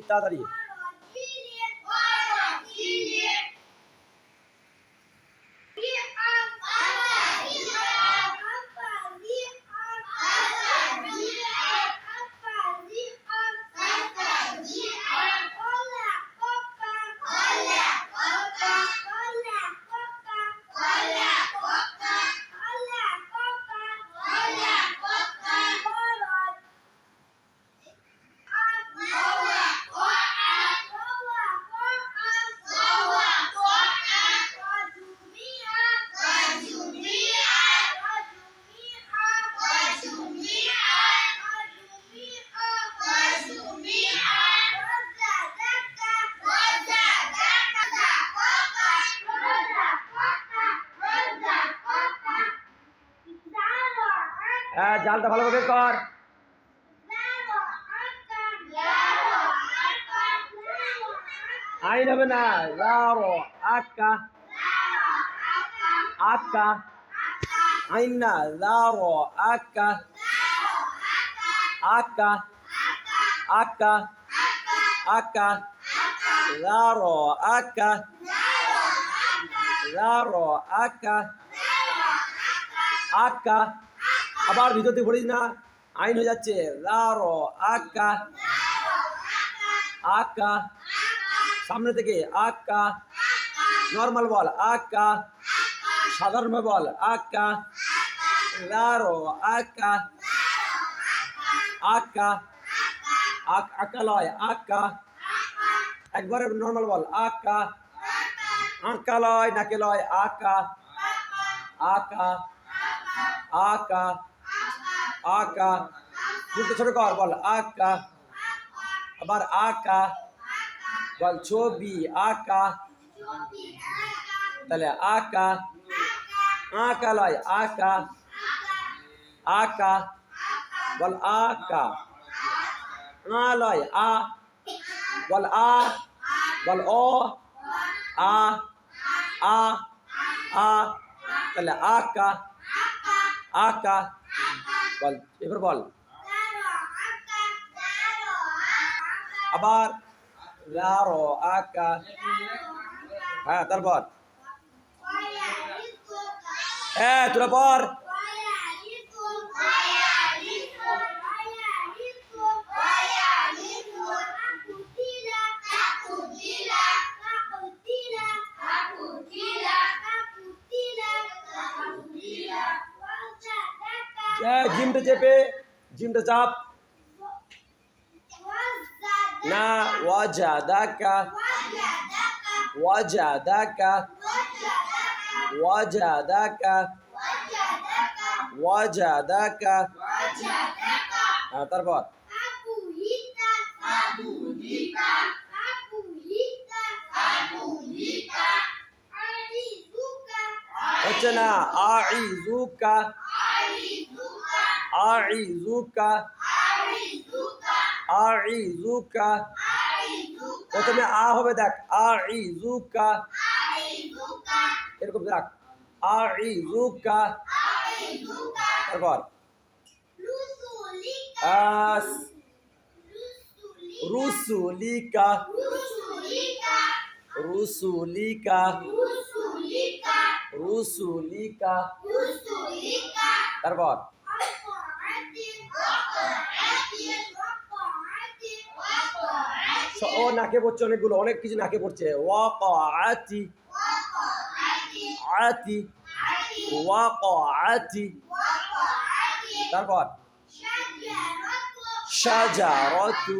তাড়াতাড়ি। হ্যাঁ, জালটা ভালো করে কর। আইন হবে না, লারো আকা আকা আইন না, লারো আকা আকা আকা আকা লারো আকা লারো আকা আকা। আবার ভিতর থেকে পড়িস না, আইন হয়ে যাচ্ছে। লারো আকা আকা, সামনে থেকে আকা, নর্মাল বল আকা, সাধারণ বল আকা, লারো আকা আকা আকা লয় আকা, একবারে নর্মাল বল আকা, আঁকা লয় নাকে লয় আকা আকা আকা আকা, দুটো ছোট কর বল আকা, আবার আকা বল, ছবি আকা, তাহলে আকা, আঁকা লয় আকা আকা বল আকা, আ লয় আ বল আ, বল ও আ আ আ, তাহলে আকা আকা বল, এবার বল আবার লারো আকা। হ্যাঁ, তারপর হ্যাঁ তোরা পর। জিমটা চেপে, জিমটা চাপ না, ওয়াজাদাকা ওয়াজাদাকা ওয়াজাদাকা ওয়াজাদাকা। হ্যাঁ, তারপর হচ্ছে না, আইজুকা আইজুকা আইজুকা, প্রথমে আ হবে দেখ, আইজুকা এরকম দেখ, আইজুকা। তারপর রুসুলিকা রুসুলিকা রুসুলিকা। তারপর ও নাকে পড়ছে, অনেকগুলো, অনেক কিছু নাকে পড়ছে। ওয়াকাআতি আতি ওয়াকাআতি। তারপর শাজারাতু